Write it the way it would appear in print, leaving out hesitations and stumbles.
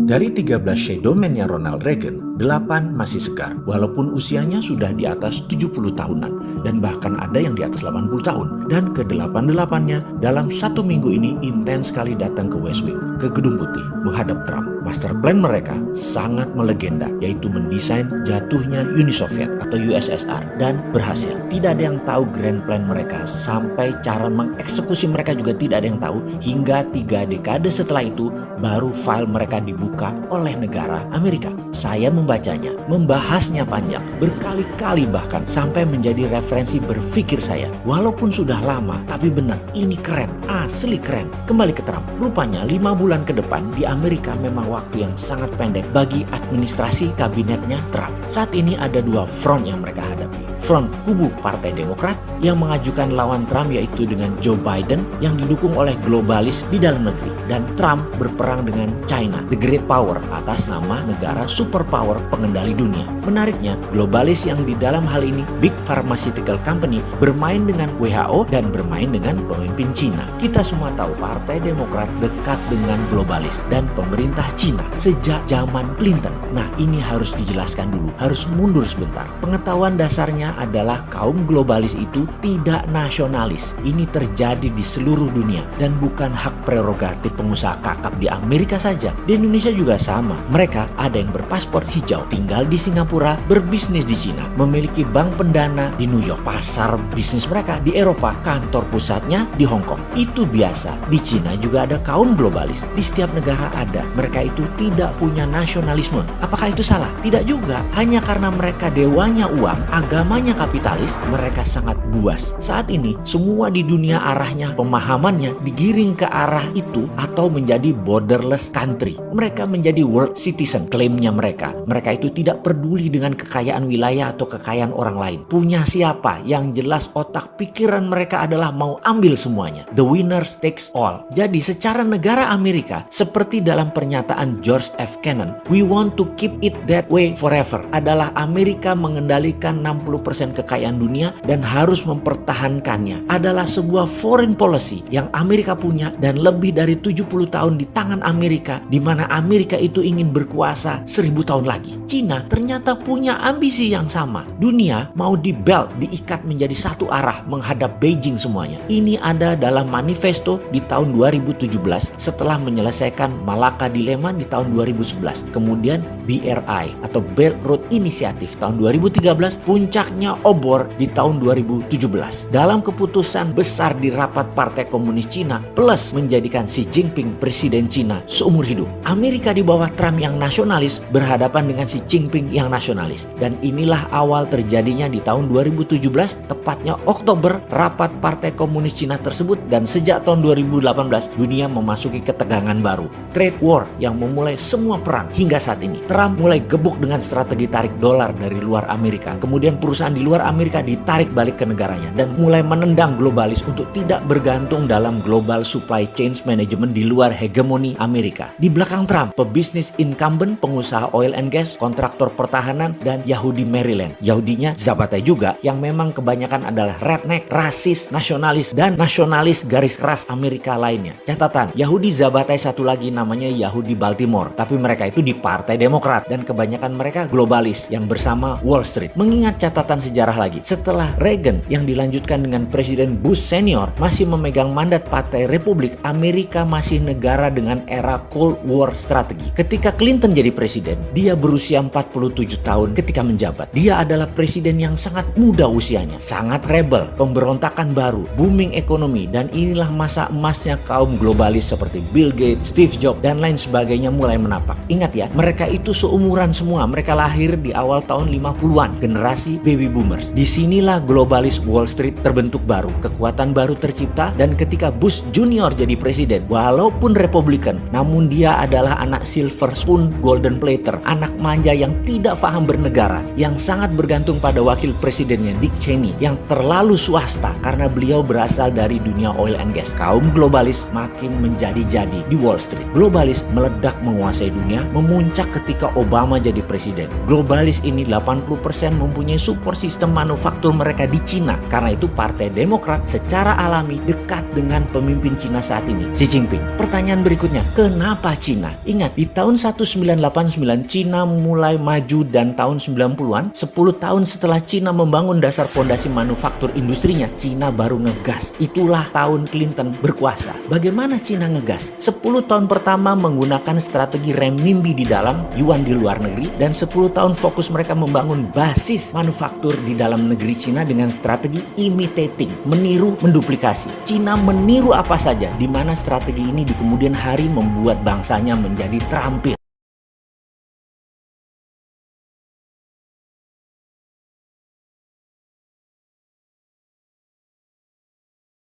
Dari 13 shadow man-nya Ronald Reagan, 8 masih segar walaupun usianya sudah di atas 70 tahunan dan bahkan ada yang di atas 80 tahun. Dan ke-8-8-nya dalam 1 minggu ini intens sekali datang ke West Wing, ke Gedung Putih menghadap Trump. Master plan mereka sangat melegenda, yaitu mendesain jatuhnya Uni Soviet atau USSR, dan berhasil. Tidak ada yang tahu grand plan mereka, sampai cara mengeksekusi mereka juga tidak ada yang tahu, hingga 3 dekade setelah itu baru file mereka dibuka oleh negara Amerika. Saya membacanya, membahasnya panjang, berkali-kali bahkan sampai menjadi referensi berpikir saya. Walaupun sudah lama, tapi benar, ini keren, asli keren. Kembali ke Trump, rupanya 5 bulan ke depan di Amerika memang waktu yang sangat pendek bagi administrasi kabinetnya Trump. Saat ini ada 2 front yang mereka hadapi. Front kubu Partai Demokrat yang mengajukan lawan Trump, yaitu dengan Joe Biden yang didukung oleh globalis di dalam negeri, dan Trump berperang dengan China, the great power, atas nama negara superpower pengendali dunia. Menariknya, globalis yang di dalam hal ini big pharmaceutical company bermain dengan WHO dan bermain dengan pemimpin China. Kita semua tahu Partai Demokrat dekat dengan globalis dan pemerintah China sejak zaman Clinton. Nah, ini harus dijelaskan dulu, harus mundur sebentar. Pengetahuan dasarnya adalah kaum globalis itu tidak nasionalis. Ini terjadi di seluruh dunia dan bukan hak prerogatif pengusaha kakap di Amerika saja. Di Indonesia juga sama. Mereka ada yang berpaspor hijau, tinggal di Singapura, berbisnis di Cina, memiliki bank pendana di New York, pasar bisnis mereka di Eropa, kantor pusatnya di Hong Kong. Itu biasa. Di Cina juga ada kaum globalis. Di setiap negara ada. Mereka itu tidak punya nasionalisme. Apakah itu salah? Tidak juga. Hanya karena mereka dewanya uang, agamanya kapitalis, mereka sangat buas. Saat ini semua di dunia arahnya, pemahamannya digiring ke arah itu atau menjadi borderless country. Mereka menjadi world citizen, klaimnya mereka. Mereka itu tidak peduli dengan kekayaan wilayah atau kekayaan orang lain. Punya siapa? Yang jelas otak pikiran mereka adalah mau ambil semuanya. The winners takes all. Jadi secara negara Amerika, seperti dalam pernyataan George F. Kennan, we want to keep it that way forever, adalah Amerika mengendalikan 60% kekayaan dunia dan harus mempertahankannya. Adalah sebuah foreign policy yang Amerika punya dan lebih dari 70 tahun di tangan Amerika, di mana Amerika itu ingin berkuasa 1000 tahun lagi. Cina ternyata punya ambisi yang sama. Dunia mau di belt, diikat menjadi satu arah menghadap Beijing semuanya. Ini ada dalam manifesto di tahun 2017 setelah menyelesaikan Malacca Dilemma di tahun 2011. Kemudian BRI atau Belt Road Initiative tahun 2013, puncaknya obor di tahun 2017. Dalam keputusan besar di rapat Partai Komunis Cina plus menjadikan Xi Jinping presiden Cina seumur hidup. Amerika di bawah Trump yang nasionalis berhadapan dengan Xi Jinping yang nasionalis. Dan inilah awal terjadinya di tahun 2017, tepatnya Oktober, rapat Partai Komunis Cina tersebut, dan sejak tahun 2018 dunia memasuki ketegangan baru. Trade war yang memulai semua perang hingga saat ini. Trump mulai gebuk dengan strategi tarik dolar dari luar Amerika. Kemudian perusahaan di luar Amerika ditarik balik ke negaranya dan mulai menendang globalis untuk tidak bergantung dalam global supply chain management di luar hegemoni Amerika. Di belakang Trump, pebisnis incumbent, pengusaha oil and gas, kontraktor pertahanan, dan Yahudi Maryland. Yahudinya Zabatai juga, yang memang kebanyakan adalah redneck, rasis, nasionalis, dan nasionalis garis keras Amerika lainnya. Catatan, Yahudi Zabatai satu lagi namanya Yahudi Baltimore, tapi mereka itu di Partai Demokrat dan kebanyakan mereka globalis yang bersama Wall Street. Mengingat catatan sejarah lagi, setelah Reagan yang dilanjutkan dengan Presiden Bush senior masih memegang mandat Partai Republik, Amerika masih negara dengan era Cold War strategi. Ketika Clinton jadi presiden, dia berusia 47 tahun ketika menjabat. Dia adalah presiden yang sangat muda usianya, sangat rebel, pemberontakan baru, booming ekonomi, dan inilah masa emasnya kaum globalis seperti Bill Gates, Steve Jobs, dan lain sebagainya mulai menapak. Ingat ya, mereka itu seumuran semua. Mereka lahir di awal tahun 50-an, generasi baby boomers. Disinilah globalis Wall Street terbentuk baru, kekuatan baru tercipta, dan ketika Bush Junior jadi presiden, walaupun Republikan, namun dia adalah anak silver spoon golden plater, anak manja yang tidak paham bernegara, yang sangat bergantung pada wakil presidennya Dick Cheney, yang terlalu swasta karena beliau berasal dari dunia oil and gas. Kaum globalis makin menjadi-jadi di Wall Street. Globalis meledak menguasai dunia, memuncak ketika Obama jadi presiden. Globalis ini 80% mempunyai support sistem manufaktur mereka di Cina. Karena itu Partai Demokrat secara alami dekat dengan pemimpin Cina saat ini, Xi Jinping. Pertanyaan berikutnya, kenapa Cina? Ingat, di tahun 1989 Cina mulai maju dan tahun 90-an, 10 tahun setelah Cina membangun dasar fondasi manufaktur industrinya, Cina baru ngegas. Itulah tahun Clinton berkuasa. Bagaimana Cina ngegas? 10 tahun pertama menggunakan strategi renminbi di dalam, yuan di luar negeri, dan 10 tahun fokus mereka membangun basis manufaktur di dalam negeri Cina dengan strategi imitating, meniru, menduplikasi. Cina meniru apa saja, di mana strategi ini di kemudian hari membuat bangsanya menjadi terampil.